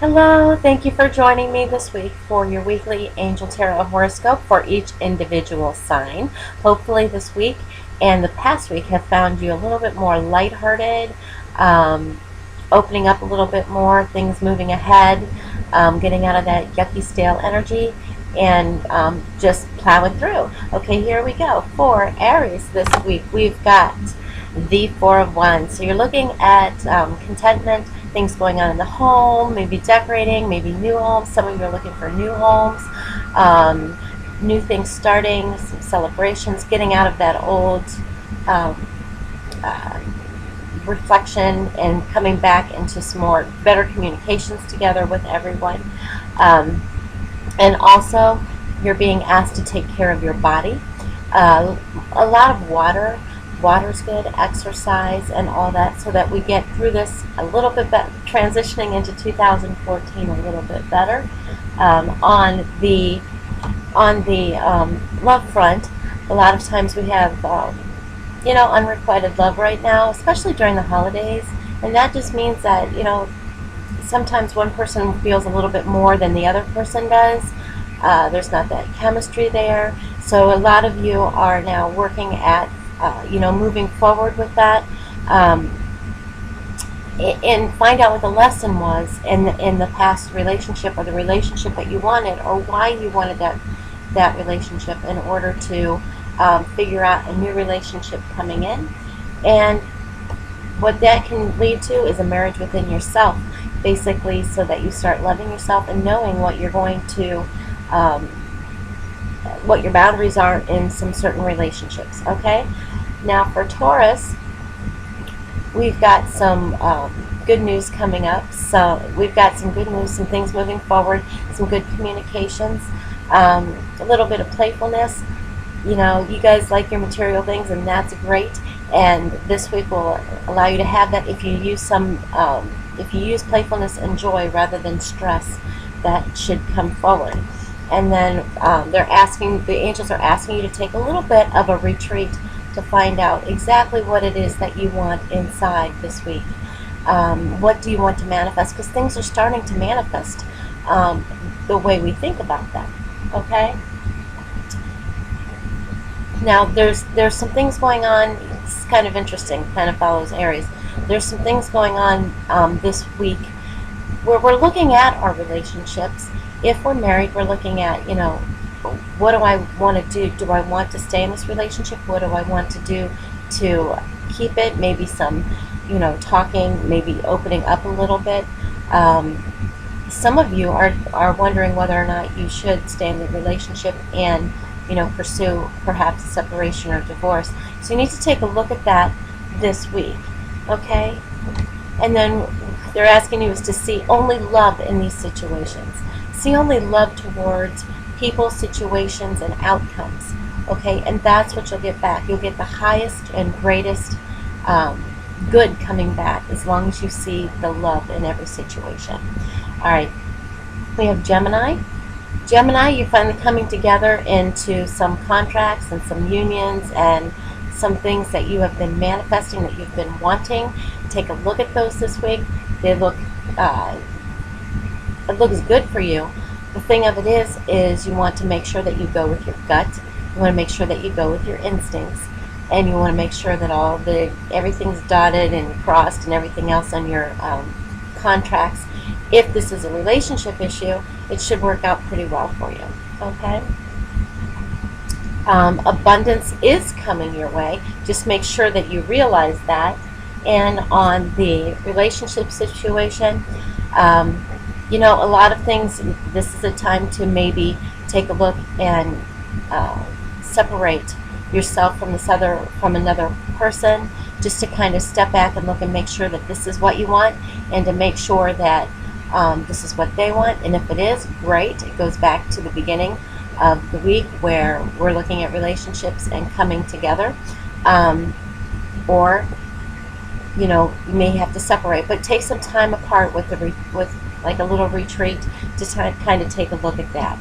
Hello, thank you for joining me this week for your weekly Angel Tarot horoscope for each individual sign. Hopefully, this week and the past week have found you a little bit more lighthearted, um, opening up a little bit more, things moving ahead, getting out of that yucky, stale energy, and just plowing through. Okay, here we go. For Aries this week, we've got the Four of Wands. So you're looking at contentment, things going on in the home, maybe decorating, maybe new homes. Some of you are looking for new homes, new things starting, some celebrations, getting out of that old um, uh, reflection and coming back into some more better communications together with everyone. Um, and also, you're being asked to take care of your body. A lot of water. Water's good, exercise, and all that, so that we get through this a little bit better, transitioning into 2014 a little bit better. On the love front, a lot of times we have unrequited love right now, especially during the holidays, and that just means that sometimes one person feels a little bit more than the other person does. There's not that chemistry there, so a lot of you are now working at moving forward with that, and find out what the lesson was in the past relationship, or the relationship that you wanted, or why you wanted that relationship, in order to figure out a new relationship coming in. And what that can lead to is a marriage within yourself, basically, so that you start loving yourself and knowing what you're going to what your boundaries are in some certain relationships. Okay, now for Taurus, we've got some good news coming up. So we've got some good news, some things moving forward, some good communications, a little bit of playfulness. You guys like your material things, and that's great. And this week will allow you to have that if you use playfulness and joy rather than stress. That should come forward. And then the angels are asking you to take a little bit of a retreat to find out exactly what it is that you want inside this week. What do you want to manifest? Because things are starting to manifest the way we think about them. Okay. Now there's some things going on. It's kind of interesting. Kind of follows Aries. There's some things going on this week where we're looking at our relationships. If we're married, we're looking at, what do I want to do? Do I want to stay in this relationship? What do I want to do to keep it? Maybe some, talking, maybe opening up a little bit. Some of you are wondering whether or not you should stay in the relationship and, pursue perhaps a separation or divorce. So you need to take a look at that this week, okay? And then they're asking you is to see only love in these situations. See only love towards people, situations, and outcomes. Okay, and that's what you'll get back. You'll get the highest and greatest good coming back as long as you see the love in every situation. All right, we have Gemini. Gemini, you're finally coming together into some contracts and some unions and some things that you have been manifesting, that you've been wanting. Take a look at those this week. They look it looks good for you. The thing of it is you want to make sure that you go with your gut. You want to make sure that you go with your instincts, and you want to make sure that everything's dotted and crossed and everything else on your contracts. If this is a relationship issue, it should work out pretty well for you. Okay. Abundance is coming your way. Just make sure that you realize that. And on the relationship situation, a lot of things, this is a time to maybe take a look and separate yourself from another person, just to kind of step back and look and make sure that this is what you want, and to make sure that this is what they want. And if it is, great. It goes back to the beginning of the week where we're looking at relationships and coming together. Or you may have to separate, but take some time apart with like a little retreat to kind of take a look at that.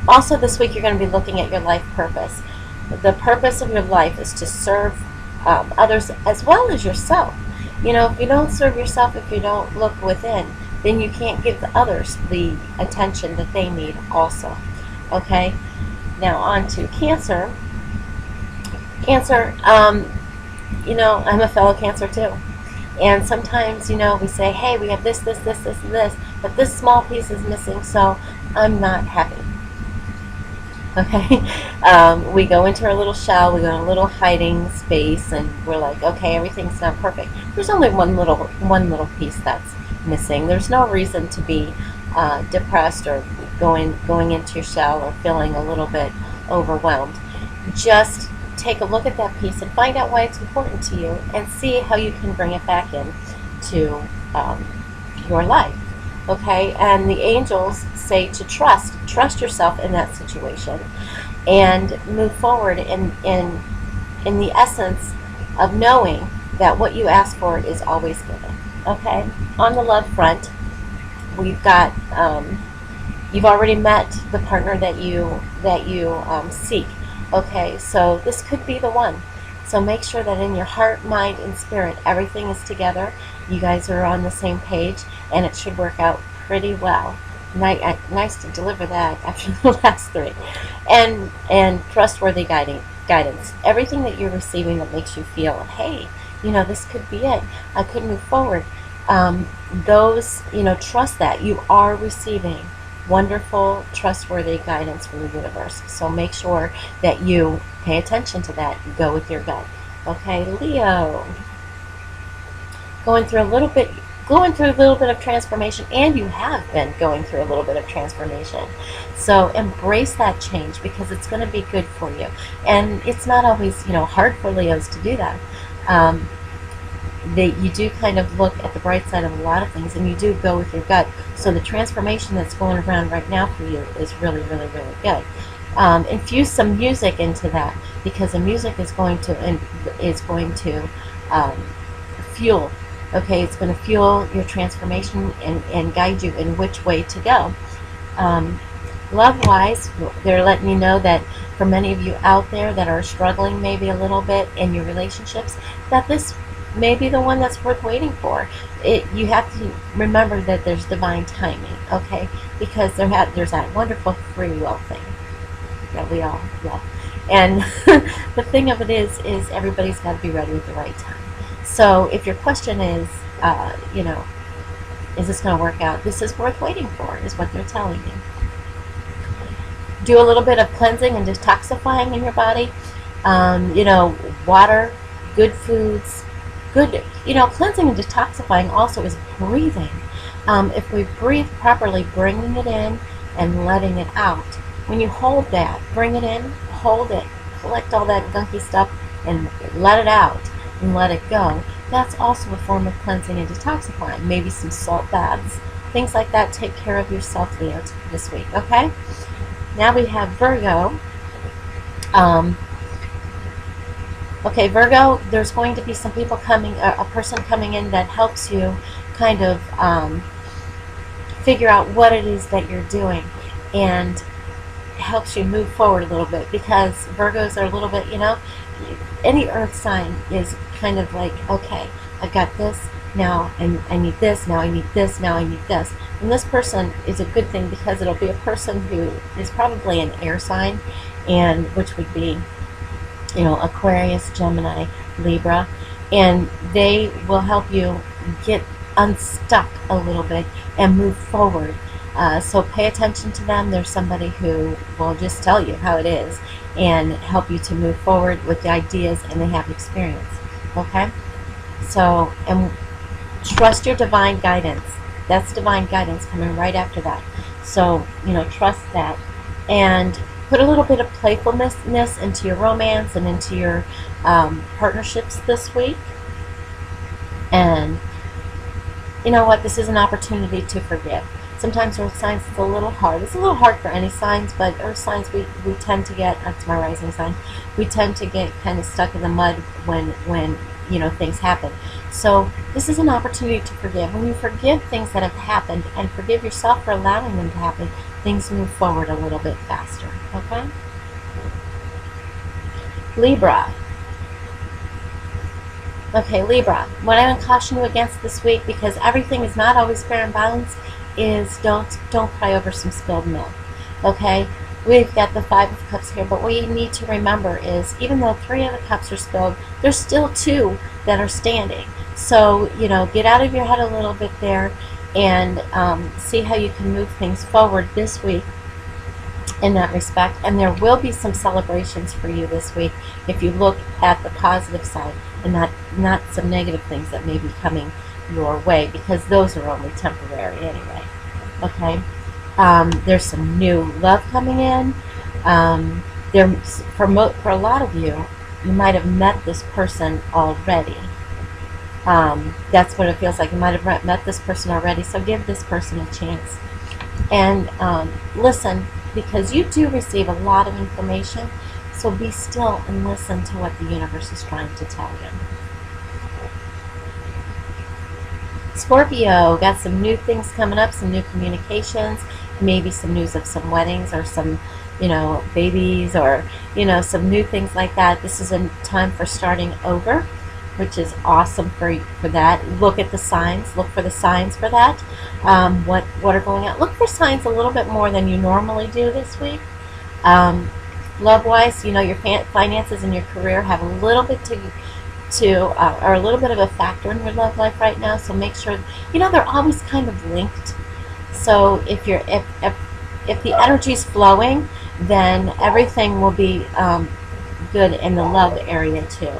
Also this week you're going to be looking at your life purpose. The purpose of your life is to serve others as well as yourself. You know, if you don't serve yourself, if you don't look within, then you can't give the others the attention that they need also. Okay? Now on to Cancer. Cancer, you know, I'm a fellow Cancer too. And sometimes, you know, we say, hey, we have this, and this, but this small piece is missing, so I'm not happy. Okay? We go into our little shell, we go in a little hiding space, and we're like, okay, everything's not perfect. There's only one little piece that's missing. There's no reason to be depressed or going into your shell or feeling a little bit overwhelmed. Just take a look at that piece and find out why it's important to you, and see how you can bring it back in to your life. Okay? And the angels say to trust yourself in that situation, and move forward in the essence of knowing that what you ask for is always given. Okay? On the love front, we've got you've already met the partner that you seek. Okay, so this could be the one. So make sure that in your heart, mind, and spirit, everything is together. You guys are on the same page, and it should work out pretty well. Nice to deliver that after the last three. And trustworthy guidance. Everything that you're receiving that makes you feel, hey, you know, this could be it. I could move forward. Those, you know, trust that you are receiving wonderful, trustworthy guidance from the universe. So make sure that you pay attention to that. Go with your gut. Okay, Leo. Going through a little bit of transformation, and you have been going through a little bit of transformation. So embrace that change, because it's going to be good for you. And it's not always, you know, hard for Leos to do that. You do kind of look at the bright side of a lot of things, and you do go with your gut. So the transformation that's going around right now for you is really, really, really good. Infuse some music into that, because the music is going to fuel. Okay, it's going to fuel your transformation and guide you in which way to go. Love-wise, they're letting you know that for many of you out there that are struggling maybe a little bit in your relationships, that this may be the one that's worth waiting for. You have to remember that there's divine timing, okay? Because there's that wonderful free will thing that we all love. And the thing of it is everybody's got to be ready at the right time. So if your question is, you know, is this going to work out? This is worth waiting for, is what they're telling you. Do a little bit of cleansing and detoxifying in your body. You know, water, good foods, good, you know, cleansing and detoxifying also is breathing. If we breathe properly, bringing it in and letting it out. When you hold that, bring it in, hold it, collect all that gunky stuff, and let it out and let it go. That's also a form of cleansing and detoxifying. Maybe some salt baths, things like that. Take care of yourself, Leo, this week, okay? Now we have Virgo. Okay, Virgo, there's going to be some people coming, a person coming in that helps you kind of figure out what it is that you're doing, and helps you move forward a little bit, because Virgos are a little bit, you know, any earth sign is kind of like, okay, I've got this, now I need this, now I need this, now I need this. And this person is a good thing, because it'll be a person who is probably an air sign, and which would be, you know, Aquarius, Gemini, Libra, and they will help you get unstuck a little bit and move forward. So pay attention to them. There's somebody who will just tell you how it is and help you to move forward with the ideas, and they have experience. Okay? So, and trust your divine guidance. That's divine guidance coming right after that. So, you know, trust that. And put a little bit of playfulness into your romance and into your partnerships this week. And you know what? This is an opportunity to forgive. Sometimes earth signs, it's a little hard. It's a little hard for any signs, but earth signs, we tend to get, that's my rising sign, we tend to get kind of stuck in the mud when you know, things happen. So this is an opportunity to forgive. When you forgive things that have happened and forgive yourself for allowing them to happen, things move forward a little bit faster. Okay? Libra. Okay, Libra, what I would caution you against this week, because everything is not always fair and balanced, is don't cry over some spilled milk. Okay, we've got the Five of Cups here, but what you need to remember is even though 3 of the cups are spilled, there's still 2 that are standing. So, get out of your head a little bit there and see how you can move things forward this week in that respect. And there will be some celebrations for you this week if you look at the positive side and not some negative things that may be coming your way, because those are only temporary anyway. Okay, there's some new love coming in. For a lot of you, you might have met this person already. That's what it feels like. You might have met this person already, so give this person a chance. And listen, because you do receive a lot of information, so be still and listen to what the universe is trying to tell you. Scorpio, got some new things coming up, some new communications, maybe some news of some weddings or some, babies, or, some new things like that. This is a time for starting over, which is awesome for that. Look at the signs. Look for the signs for that. What are going on? Look for signs a little bit more than you normally do this week. Love-wise, your finances and your career have a little bit are a little bit of a factor in your love life right now. So make sure, they're always kind of linked. So if the energy is flowing, then everything will be good in the love area too.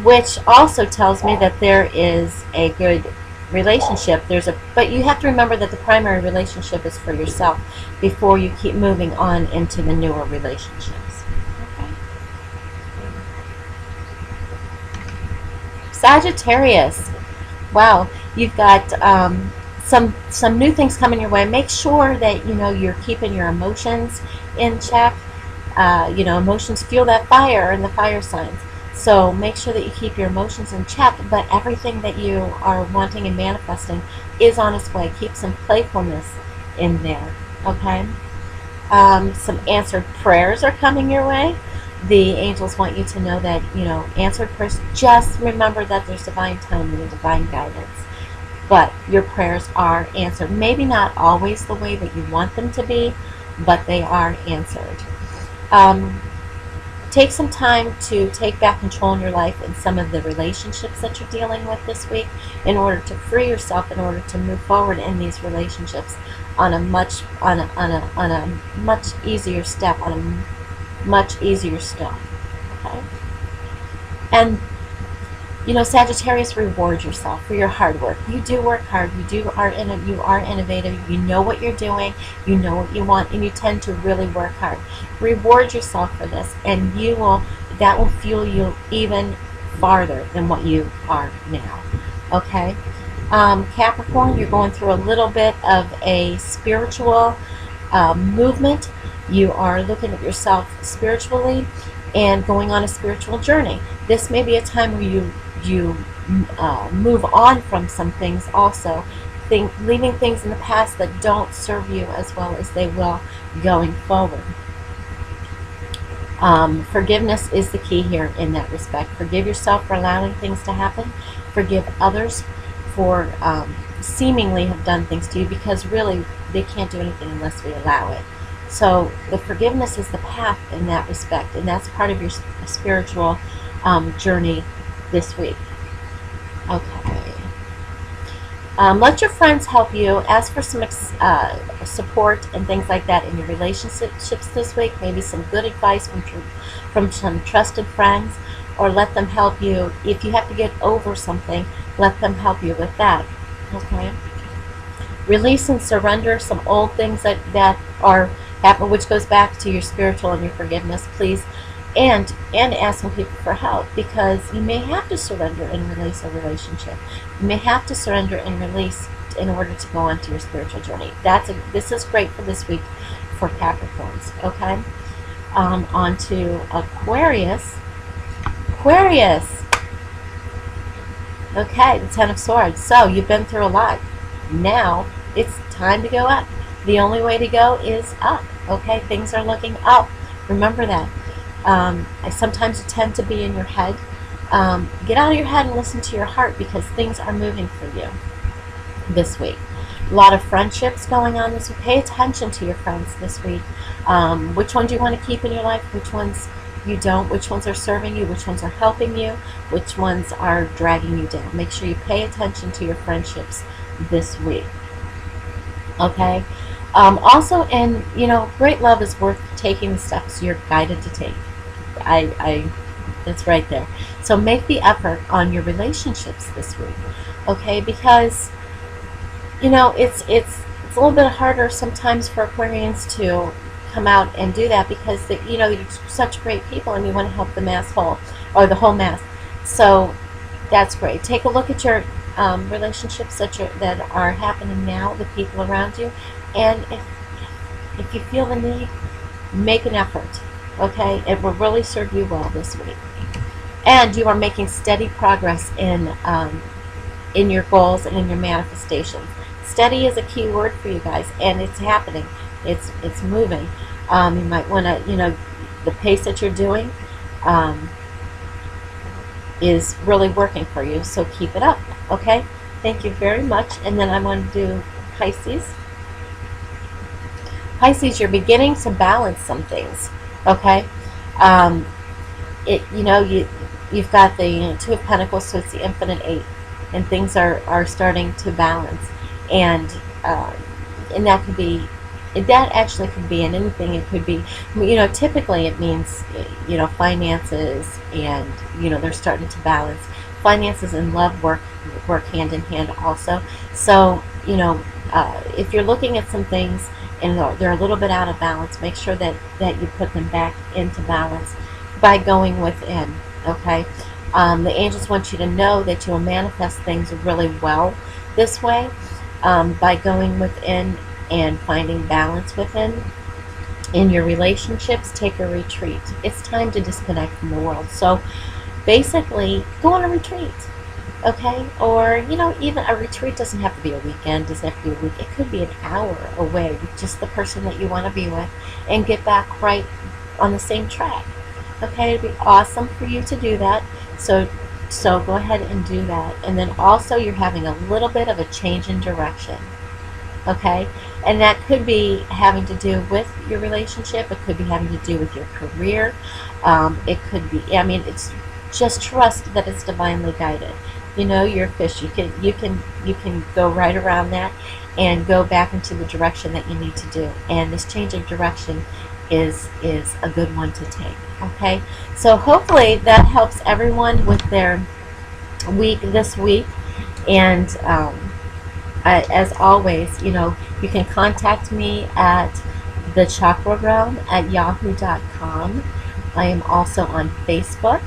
Which also tells me that there is a good relationship. But you have to remember that the primary relationship is for yourself before you keep moving on into the newer relationships. Okay. Sagittarius, wow, you've got some new things coming your way. Make sure that you're keeping your emotions in check. Emotions fuel that fire and the fire signs. So make sure that you keep your emotions in check, but everything that you are wanting and manifesting is on its way. Keep some playfulness in there, okay? Some answered prayers are coming your way. The angels want you to know that, answered prayers, just remember that there's divine timing and divine guidance. But your prayers are answered. Maybe not always the way that you want them to be, but they are answered. Take some time to take back control in your life in some of the relationships that you're dealing with this week in order to free yourself, in order to move forward in these relationships on a much easier step, okay? And Sagittarius, reward yourself for your hard work. You do work hard. You are innovative. You know what you're doing. You know what you want, and you tend to really work hard. Reward yourself for this, and that will fuel you even farther than what you are now. Okay, Capricorn, you're going through a little bit of a spiritual movement. You are looking at yourself spiritually and going on a spiritual journey. This may be a time where you move on from some things also, leaving things in the past that don't serve you as well as they will going forward. Forgiveness is the key here in that respect. Forgive yourself for allowing things to happen. Forgive others for seemingly have done things to you, because really they can't do anything unless we allow it. So the forgiveness is the path in that respect, and that's part of your spiritual journey this week. Okay. Let your friends help you. Ask for some support and things like that in your relationships this week. Maybe some good advice from some trusted friends, or let them help you. If you have to get over something, let them help you with that. Okay. Release and surrender some old things that are happening, which goes back to your spiritual and your forgiveness, please. And asking people for help, because you may have to surrender and release a relationship. You may have to surrender and release in order to go on to your spiritual journey. This is great for this week for Capricorns. Okay, on to Aquarius. Aquarius. Okay, the Ten of Swords. So you've been through a lot. Now it's time to go up. The only way to go is up. Okay, things are looking up. Remember that. I sometimes tend to be in your head get out of your head and listen to your heart, because things are moving for you this week. A lot of friendships going on this week. Pay attention to your friends this week. Which ones you want to keep in your life, which ones you don't, which ones are serving you, which ones are helping you, which ones are dragging you down. Make sure you pay attention to your friendships this week. Okay? Also, and great love is worth taking the steps you're guided to take. That's right there. So make the effort on your relationships this week. Okay? Because it's a little bit harder sometimes for Aquarians to come out and do that, because you're such great people and you want to help the mass whole, or the whole mass. So that's great. Take a look at your relationships that are happening now, the people around you, and if you feel the need, make an effort. Okay, it will really serve you well this week, and you are making steady progress in your goals and in your manifestations. Steady is a key word for you guys, and it's happening. It's moving. You might want to, the pace that you're doing is really working for you, so keep it up. Okay? Thank you very much. And then I'm going to do Pisces. Pisces, you're beginning to balance some things. Okay? You've got the Two of Pentacles, so it's the infinite 8, and things are starting to balance. And that could be, that actually could be in anything. It could be, typically it means, finances, and, they're starting to balance. Finances and love work hand in hand also. So, if you're looking at some things and they're a little bit out of balance, make sure that you put them back into balance by going within, okay? The angels want you to know that you'll manifest things really well this way. By going within and finding balance within. In your relationships, take a retreat. It's time to disconnect from the world. So basically, go on a retreat, okay? Or, even a retreat doesn't have to be a weekend, doesn't have to be a week. It could be an hour away with just the person that you want to be with, and get back right on the same track, okay? It'd be awesome for you to do that. So go ahead and do that. And then also, you're having a little bit of a change in direction. Okay? And that could be having to do with your relationship. It could be having to do with your career. It could be, it's just trust that it's divinely guided. You're a fish. You can go right around that and go back into the direction that you need to do. And this change of direction is a good one to take. Okay, so hopefully that helps everyone with their week this week. And as always, you can contact me at thechakrarealm@yahoo.com. I am also on Facebook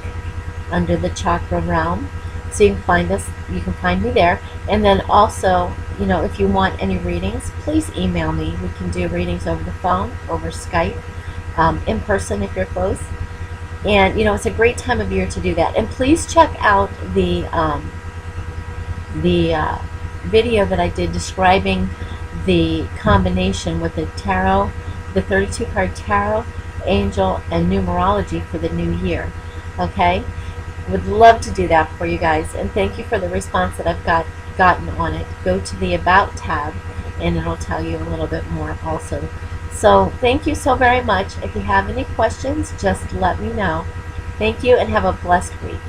under the Chakra Realm, so you can find us. You can find me there. And then also, if you want any readings, please email me. We can do readings over the phone, over Skype, in person if you're close. And it's a great time of year to do that. And please check out the video that I did describing the combination with the tarot, the 32 card tarot, angel, and numerology for the new year. Okay, would love to do that for you guys, and thank you for the response that I've gotten on it. Go to the About tab, and it'll tell you a little bit more also. So thank you so very much. If you have any questions, just let me know. Thank you, and have a blessed week.